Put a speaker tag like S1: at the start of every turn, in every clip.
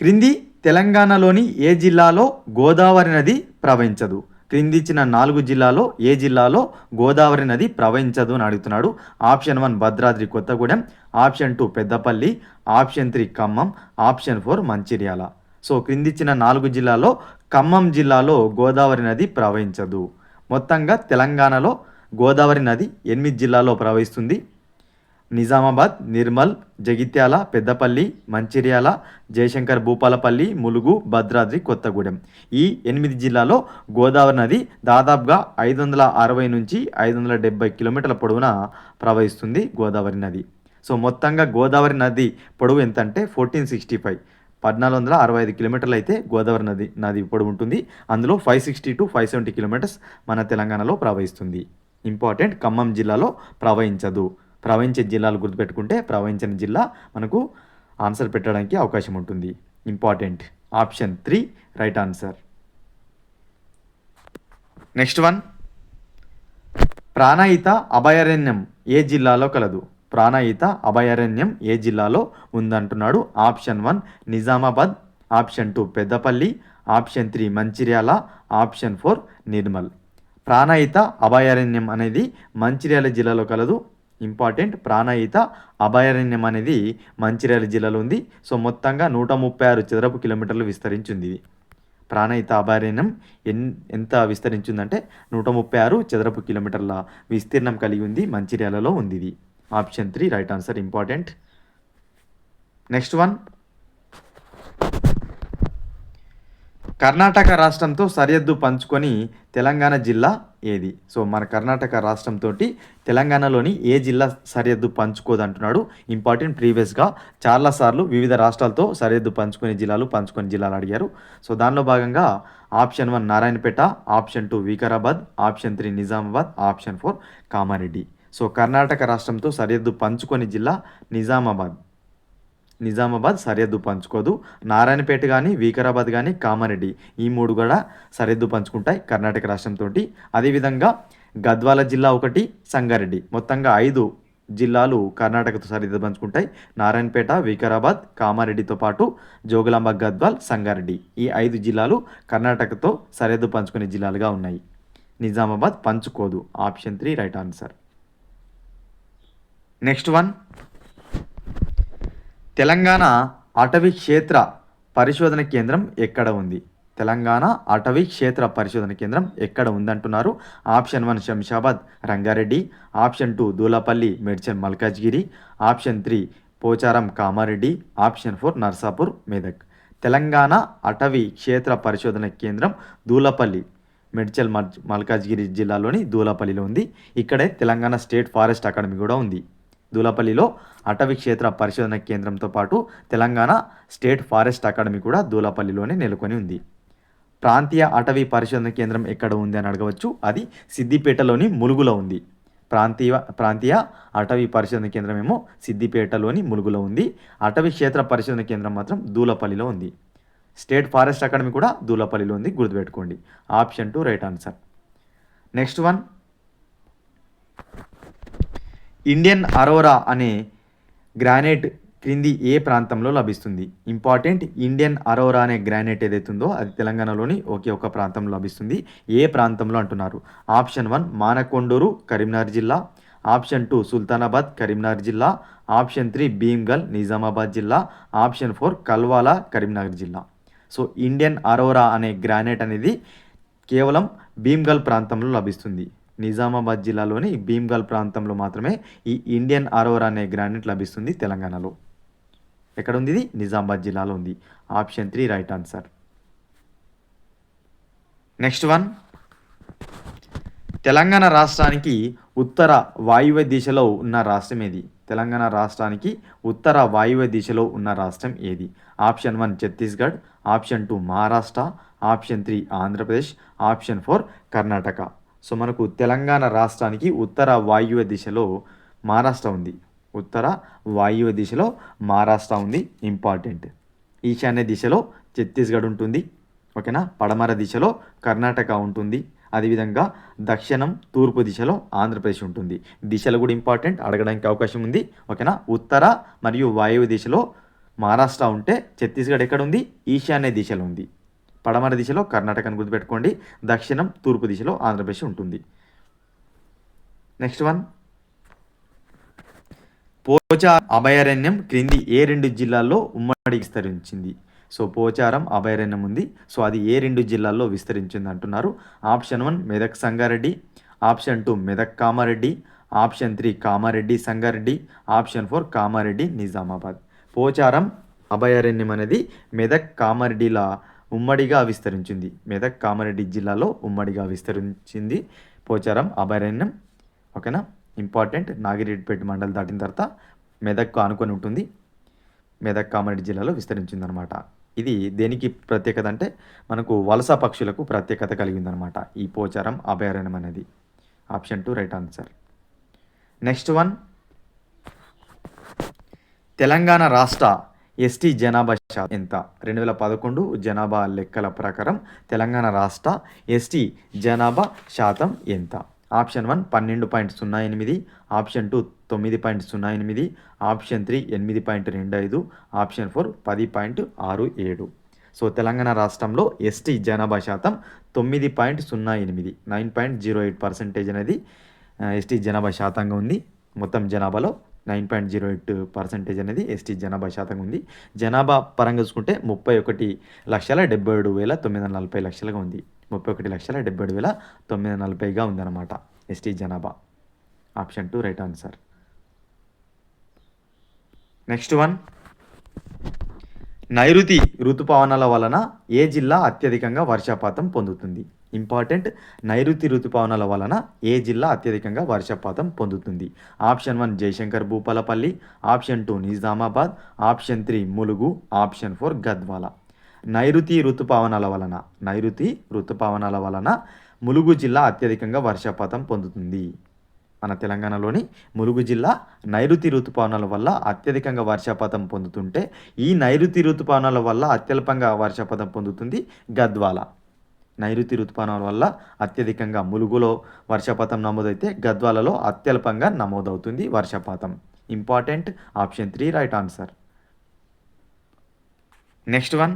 S1: క్రింది తెలంగాణలోని ఏ జిల్లాలో గోదావరి నది ప్రవహించదు? క్రింది ఇచ్చిన 4 జిల్లాలో ఏ జిల్లాలో గోదావరి నది ప్రవహించదు అని అడుగుతున్నాడు. Option 1 Bhadradri Kothagudem, option 2 Peddapalli, option 3 Khammam, option 4 Mancherial. So క్రింది ఇచ్చిన 4 జిల్లాలో ఖమ్మం జిల్లాలో గోదావరి నది ప్రవహించదు. మొత్తంగా తెలంగాణలో గోదావరి నది 8 జిల్లాల్లో ప్రవహిస్తుంది. నిజామాబాద్, నిర్మల్, జగిత్యాల, పెద్దపల్లి, మంచిర్యాల, జయశంకర్ భూపాలపల్లి, ములుగు, భద్రాద్రి కొత్తగూడెం. ఈ 8 జిల్లాలో గోదావరి నది దాదాపుగా 560 నుంచి 570 కిలోమీటర్ల పొడవున ప్రవహిస్తుంది గోదావరి నది. సో మొత్తంగా గోదావరి నది పొడవు ఎంత అంటే 1465, 1465 కిలోమీటర్లు అయితే గోదావరి నది పొడవు ఉంటుంది. అందులో 560 to 570 కిలోమీటర్స్ మన తెలంగాణలో ప్రవహిస్తుంది. ఇంపార్టెంట్, ఖమ్మం జిల్లాలో ప్రవహించదు. ప్రవహించే జిల్లాలు గుర్తుపెట్టుకుంటే ప్రవహించని జిల్లా మనకు ఆన్సర్ పెట్టడానికి అవకాశం ఉంటుంది. Important, option 3 right answer. Next one, Pranahita అభయారణ్యం ఏ జిల్లాలో కలదు? ప్రాణహిత అభయారణ్యం ఏ జిల్లాలో ఉందంటున్నాడు. Option 1 Nizamabad, option 2 Peddapalli, option 3 Mancherial, option 4 Nirmal. Pranahita అభయారణ్యం అనేది మంచిర్యాల జిల్లాలో కలదు. ఇంపార్టెంట్, ప్రాణహిత అభయారణ్యం అనేది మంచిర్యాల జిల్లాలో ఉంది. సో మొత్తంగా 136 చదరపు కిలోమీటర్లు విస్తరించింది. ప్రాణహిత అభయారణ్యం ఎంత విస్తరించిందంటే 136 చదరపు కిలోమీటర్ల విస్తీర్ణం కలిగి ఉంది. మంచిర్యాలలో ఉంది ఇది. Option 3 right answer. Important. Next one, Karnataka రాష్ట్రంతో సరిహద్దు పంచుకొని తెలంగాణ జిల్లా ఏది? సో మన కర్ణాటక రాష్ట్రంతో తెలంగాణలోని ఏ జిల్లా సరిహద్దు పంచుకోదు అంటున్నాడు. ఇంపార్టెంట్, ప్రీవియస్గా చాలాసార్లు వివిధ రాష్ట్రాలతో సరిహద్దు పంచుకొని జిల్లాలు అడిగారు. సో దానిలో భాగంగా option 1 Narayanpet, option 2 Vikarabad, option 3 Nizamabad, option 4 Kamareddy. So Karnataka రాష్ట్రంతో సరిహద్దు పంచుకొని జిల్లా నిజామాబాద్ సరిహద్దు పంచుకోదు. నారాయణపేట కానీ, వికారాబాద్ కానీ, కామారెడ్డి ఈ 3 కూడా సరిహద్దు పంచుకుంటాయి కర్ణాటక రాష్ట్రంతో. అదేవిధంగా గద్వాల జిల్లా ఒకటి, సంగారెడ్డి, మొత్తంగా 5 జిల్లాలు కర్ణాటకతో సరిహద్దు పంచుకుంటాయి. నారాయణపేట, వికారాబాద్, కామారెడ్డితో పాటు జోగులాంబ, గద్వాల్, సంగారెడ్డి ఈ 5 జిల్లాలు కర్ణాటకతో సరిహద్దు పంచుకునే జిల్లాలుగా ఉన్నాయి. నిజామాబాద్ పంచుకోదు. Option 3 right answer. Next one, Telangana అటవీ క్షేత్ర పరిశోధన కేంద్రం ఎక్కడ ఉంది? తెలంగాణ అటవీ క్షేత్ర పరిశోధన కేంద్రం ఎక్కడ ఉందంటున్నారు. Option 1 Shamshabad, Rangareddy, option 2 Dulapalli, Medchal, Malkajgiri, option 3 Pocharam, Kamareddy, option 4 Narsapur, Medak. Telangana అటవీ క్షేత్ర పరిశోధన కేంద్రం దూలపల్లి, మేడ్చల్, మల్కాజ్గిరి జిల్లాలోని దూలపల్లిలో ఉంది. ఇక్కడే తెలంగాణ స్టేట్ ఫారెస్ట్ అకాడమీ కూడా ఉంది. దూలపల్లిలో అటవీ క్షేత్ర పరిశోధన కేంద్రంతో పాటు తెలంగాణ స్టేట్ ఫారెస్ట్ అకాడమీ కూడా దూలపల్లిలోనే నెలకొని ఉంది. ప్రాంతీయ అటవీ పరిశోధన కేంద్రం ఎక్కడ ఉంది అని అడగవచ్చు. అది సిద్దిపేటలోని ములుగులో ఉంది. ప్రాంతీయ అటవీ పరిశోధన కేంద్రం ఏమో సిద్దిపేటలోని ములుగులో ఉంది. అటవీ క్షేత్ర పరిశోధన కేంద్రం మాత్రం దూలపల్లిలో ఉంది. స్టేట్ ఫారెస్ట్ అకాడమీ కూడా దూలపల్లిలో ఉంది, గుర్తుపెట్టుకోండి. Option 2 right answer. Next one, Indian aurora అనే గ్రానైట్ క్రింది ఏ ప్రాంతంలో లభిస్తుంది? ఇంపార్టెంట్, ఇండియన్ అరోరా అనే గ్రానైట్ ఏదైతుందో అది తెలంగాణలోని ఒకే ఒక ప్రాంతంలో లభిస్తుంది. ఏ ప్రాంతంలో అంటున్నారు. ఆప్షన్ 1 మానకొండూరు, కరీంనగర్ జిల్లా, ఆప్షన్ 2 సుల్తానాబాద్, కరీంనగర్ జిల్లా, ఆప్షన్ 3 భీమ్గల్, నిజామాబాద్ జిల్లా, ఆప్షన్ 4 కల్వాలా, కరీంనగర్ జిల్లా. సో ఇండియన్ అరోరా అనే గ్రానైట్ అనేది కేవలం భీమ్గల్ ప్రాంతంలో లభిస్తుంది. నిజామాబాద్ జిల్లాలోని భీమ్గల్ ప్రాంతంలో మాత్రమే ఈ ఇండియన్ అరోరా అనే గ్రానైట్ లభిస్తుంది తెలంగాణలో. ఎక్కడ ఉంది ఇది? నిజామాబాద్ జిల్లాలో ఉంది. Option 3 right answer. Next one, Telangana రాష్ట్రానికి ఉత్తర వాయువ్య దిశలో ఉన్న రాష్ట్రం ఏది? తెలంగాణ రాష్ట్రానికి ఉత్తర వాయువ్య దిశలో ఉన్న రాష్ట్రం ఏది? Option 1 Chhattisgarh, option 2 Maharashtra, option 3 Andhra Pradesh, option 4 Karnataka. So మనకు తెలంగాణ రాష్ట్రానికి ఉత్తర వాయువ్య దిశలో మహారాష్ట్ర ఉంది. ఉత్తర వాయువ్య దిశలో మహారాష్ట్ర ఉంది. ఇంపార్టెంట్, ఈశాన్య దిశలో ఛత్తీస్గఢ్ ఉంటుంది. ఓకేనా. పడమర దిశలో కర్ణాటక ఉంటుంది. అదేవిధంగా దక్షిణం తూర్పు దిశలో ఆంధ్రప్రదేశ్ ఉంటుంది. దిశలు కూడా ఇంపార్టెంట్, అడగడానికి అవకాశం ఉంది. ఓకేనా. ఉత్తర మరియు వాయువ్య దిశలో మహారాష్ట్ర ఉంటే ఛత్తీస్గఢ్ ఎక్కడ ఉంది? ఈశాన్య దిశలో ఉంది. పడమర దిశలో కర్ణాటకను గుర్తుపెట్టుకోండి. దక్షిణం తూర్పు దిశలో ఆంధ్రప్రదేశ్ ఉంటుంది. నెక్స్ట్ వన్, పోచారం అభయారణ్యం క్రింది ఏ 2 జిల్లాల్లో ఉమ్మడి విస్తరించింది? సో పోచారం అభయారణ్యం ఉంది. సో అది ఏ 2 జిల్లాల్లో విస్తరించింది అంటున్నారు. Option 1 Medak Sangareddy, option 2 Medak Kamareddy, option 3 Kamareddy Sangareddy, option 4 Kamareddy Nizamabad. Pocharam అభయారణ్యం అనేది మెదక్ కామారెడ్డిల ఉమ్మడిగా విస్తరించింది. మెదక్ కామారెడ్డి జిల్లాలో ఉమ్మడిగా విస్తరించింది పోచారం అభయారణ్యం. ఓకేనా, ఇంపార్టెంట్. నాగిరెడ్డిపేట మండలి దాటిన తర్వాత మెదక్కు ఆనుకొని ఉంటుంది. మెదక్ కామారెడ్డి జిల్లాలో విస్తరించిందనమాట. ఇది దేనికి ప్రత్యేకత అంటే మనకు వలస పక్షులకు ప్రత్యేకత కలిగిందనమాట ఈ పోచారం అభయారణ్యం అనేది. Option 2 right answer. Next one, Telangana రాష్ట్ర ఎస్టీ జనాభా శాతం ఎంత? 2011 జనాభా లెక్కల ప్రకారం తెలంగాణ రాష్ట్ర ఎస్టీ జనాభా శాతం ఎంత? Option 1 12.08, option 2 9.08, option 3 8.25, option 4 10.67. So Telangana రాష్ట్రంలో ఎస్టీ జనాభా శాతం 9.08, 9.08% అనేది ఎస్టీ జనాభా శాతంగా ఉంది. మొత్తం జనాభాలో 9.08% అనేది ఎస్టీ జనాభా శాతంగా ఉంది. జనాభా పరంగా చూసుకుంటే 31,77,940 ఉంది. 31,77,940గా ఉందన్నమాట ఎస్టీ జనాభా. Option 2 right answer. Next one, నైరుతి ఋతుపవనాల వలన ఏ జిల్లా అత్యధికంగా వర్షపాతం పొందుతుంది? ఇంపార్టెంట్. నైరుతి ఋతుపవనాల వలన ఏ జిల్లా అత్యధికంగా వర్షపాతం పొందుతుంది? Option 1 Jayashankar Bhupalpally, option 2 Nizamabad, option 3 Mulugu, option 4 Gadwal. నైరుతి ఋతుపవనాల వలన ములుగు జిల్లా అత్యధికంగా వర్షపాతం పొందుతుంది. మన తెలంగాణలోని ములుగు జిల్లా నైరుతి ఋతుపవనాల వల్ల అత్యధికంగా వర్షపాతం పొందుతుంటే ఈ నైరుతి ఋతుపవనాల వల్ల అత్యల్పంగా వర్షపాతం పొందుతుంది గద్వాల. నైరుతి ఋతుపవనాల వల్ల అత్యధికంగా ములుగులో వర్షపాతం నమోదైతే గద్వాలలో అత్యల్పంగా నమోదవుతుంది వర్షపాతం. Important. Option 3 right answer. Next one,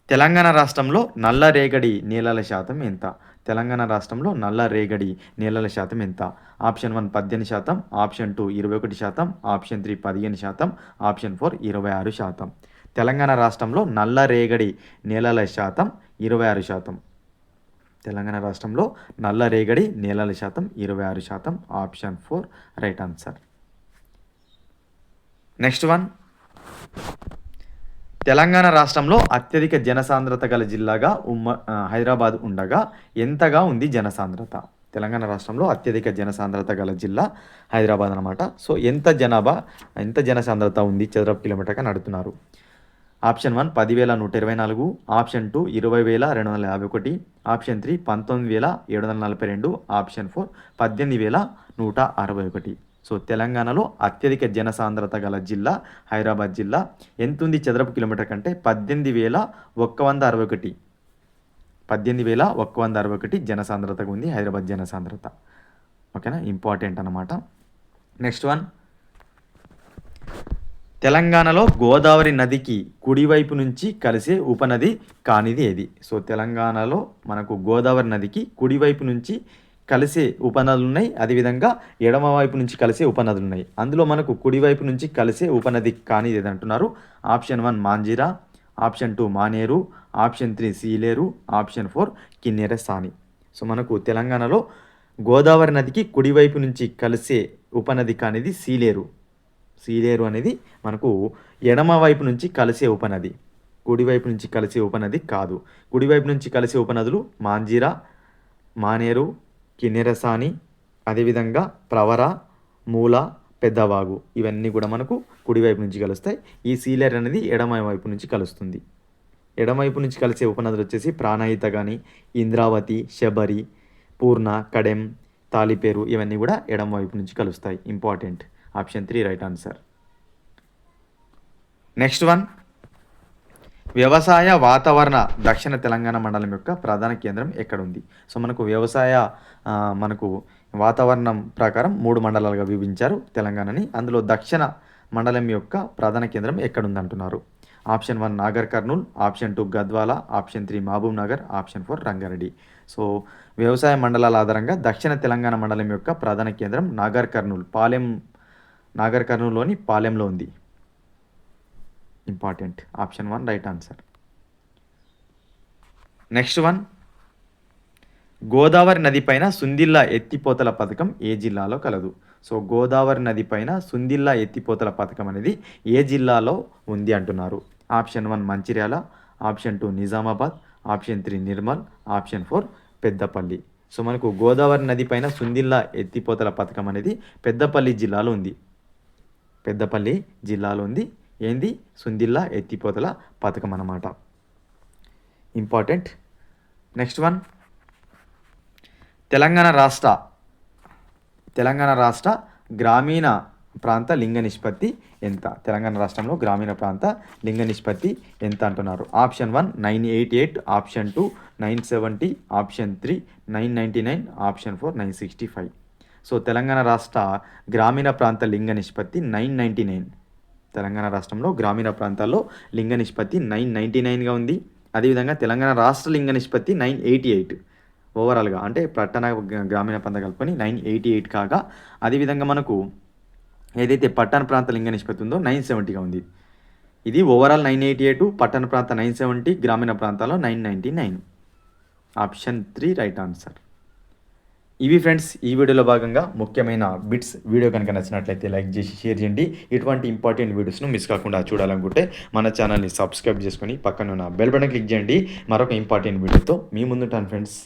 S1: Telangana రాష్ట్రంలో నల్లరేగడి నేలల శాతం ఎంత? తెలంగాణ రాష్ట్రంలో నల్లరేగడి నేలల శాతం ఎంత? Option 1 18%, option 2 21%, option 3 15%, option 4 26%. Telangana రాష్ట్రంలో నల్లరేగడి నేలల శాతం 26%. తెలంగాణ రాష్ట్రంలో నల్లరేగడి నేలల శాతం 26%. Option 4 right answer. Next one, Telangana రాష్ట్రంలో అత్యధిక జనసాంద్రత గల జిల్లాగా హైదరాబాద్ ఉండగా ఎంతగా ఉంది జనసాంద్రత? తెలంగాణ రాష్ట్రంలో అత్యధిక జనసాంద్రత గల జిల్లా హైదరాబాద్ అనమాట. సో ఎంత జనసాంద్రత ఉంది చదరపు కిలోమీటర్గా నడుతున్నారు? Option 1 10,124, option 2 20,251, option 3 19,742, option 4 18,161. So తెలంగాణలో అత్యధిక జనసాంద్రత గల జిల్లా హైదరాబాద్ జిల్లా. ఎంత ఉంది చదరపు కిలోమీటర్ కంటే? 18,161. 18,161 జనసాంద్రతగా ఉంది హైదరాబాద్ జనసాంద్రత. ఓకేనా, ఇంపార్టెంట్ అన్నమాట. నెక్స్ట్ వన్, తెలంగాణలో గోదావరి నదికి కుడివైపు నుంచి కలిసే ఉపనది కానిది ఏది? సో తెలంగాణలో మనకు గోదావరి నదికి కుడివైపు నుంచి కలిసే ఉపనదులు ఉన్నాయి, అదేవిధంగా ఎడమ వైపు నుంచి కలిసే ఉపనదులు ఉన్నాయి. అందులో మనకు కుడివైపు నుంచి కలిసే ఉపనది కానిది ఏది అంటున్నారు? Option 1 Manjeera, option 2 Maneru, option 3 Sileru, option 4 Kinnerasani. So మనకు తెలంగాణలో గోదావరి నదికి కుడివైపు నుంచి కలిసే ఉపనది కానిది సీలేరు. సీలేరు అనేది మనకు ఎడమ వైపు నుంచి కలిసే ఉపనది, కుడివైపు నుంచి కలిసే ఉపనది కాదు. కుడివైపు నుంచి కలిసే ఉపనదులు మాంజీరా, మానేరు, కిన్నెరసాని, అదేవిధంగా ప్రవర, మూల, పెద్దవాగు. ఇవన్నీ కూడా మనకు కుడివైపు నుంచి కలుస్తాయి. ఈ సీలేరు అనేది ఎడమ వైపు నుంచి కలుస్తుంది. ఎడమవైపు నుంచి కలిసే ఉపనదులు వచ్చేసి ప్రాణహిత కానీ, ఇంద్రావతి, శబరి, పూర్ణ, కడెం, తాలిపేరు ఇవన్నీ కూడా ఎడమ వైపు నుంచి కలుస్తాయి. Important. Option 3 right answer. Next one, వ్యవసాయ వాతావరణ దక్షిణ తెలంగాణ మండలం యొక్క ప్రధాన కేంద్రం ఎక్కడ ఉంది? సో మనకు వ్యవసాయ వాతావరణం ప్రకారం 3 మండలాలుగా విభజించారు తెలంగాణని. అందులో దక్షిణ మండలం యొక్క ప్రధాన కేంద్రం ఎక్కడుందంటున్నారు. Option 1 Nagarkurnool, option 2 Gadwal, option 3 Mahabubnagar, option 4 Rangareddy. So వ్యవసాయ మండలాల ఆధారంగా దక్షిణ తెలంగాణ మండలం యొక్క ప్రధాన కేంద్రం నాగర్ కర్నూల్, నాగర్ కర్నూల్లోని పాలెంలో ఉంది. Important. Option 1 right answer. Next one, Godavari నది పైన సుందిల్లా ఎత్తిపోతల పథకం ఏ జిల్లాలో కలదు. సో గోదావరి నది పైన సుందిల్లా ఎత్తిపోతల పథకం అనేది ఏ జిల్లాలో ఉంది అంటున్నారు. Option 1 Mancherial, option 2 Nizamabad, option 3 Nirmal, option 4 Peddapalli. So మనకు గోదావరి నది పైన సుందిల్లా ఎత్తిపోతల పథకం అనేది పెద్దపల్లి జిల్లాలో ఉంది. పెద్దపల్లి జిల్లాలో ఉంది. ఏంది? సుందిల్లా ఎత్తిపోతల పథకం అన్నమాట. ఇంపార్టెంట్. నెక్స్ట్ వన్, తెలంగాణ రాష్ట్ర గ్రామీణ ప్రాంత లింగ నిష్పత్తి ఎంత? తెలంగాణ రాష్ట్రంలో గ్రామీణ ప్రాంత లింగ నిష్పత్తి ఎంత అంటున్నారు. Option 1 988, option 2 970, option 3 999, option 4 965. So Telangana రాష్ట్ర గ్రామీణ ప్రాంత లింగ నిష్పత్తి 999. తెలంగాణ రాష్ట్రంలో గ్రామీణ ప్రాంతాల్లో లింగ నిష్పత్తి 999గా ఉంది. అదేవిధంగా తెలంగాణ రాష్ట్ర లింగ నిష్పత్తి 988 ఓవరాల్గా, అంటే పట్టణ గ్రామీణ ప్రాంతం కలుపుకొని 988 కాగా, అదేవిధంగా మనకు ఏదైతే పట్టణ ప్రాంత లింగ నిష్పత్తి ఉందో 970గా ఉంది. ఇది ఓవరాల్ 988, పట్టణ ప్రాంత 970, గ్రామీణ ప్రాంతాల్లో 999. Option 3 right answer. ఇవి ఫ్రెండ్స్ ఈ వీడియోలో భాగంగా ముఖ్యమైన బిట్స్. వీడియో కనుక నచ్చినట్లయితే లైక్ చేసి షేర్ చేయండి. ఇటువంటి ఇంపార్టెంట్ వీడియోస్ను మిస్ కాకుండా చూడాలనుకుంటే మన ఛానల్ని సబ్స్క్రైబ్ చేసుకొని పక్కన ఉన్న బెల్ బటన్ క్లిక్ చేయండి. మరొక ఇంపార్టెంట్ వీడియోతో మీ ముందుంటాను ఫ్రెండ్స్.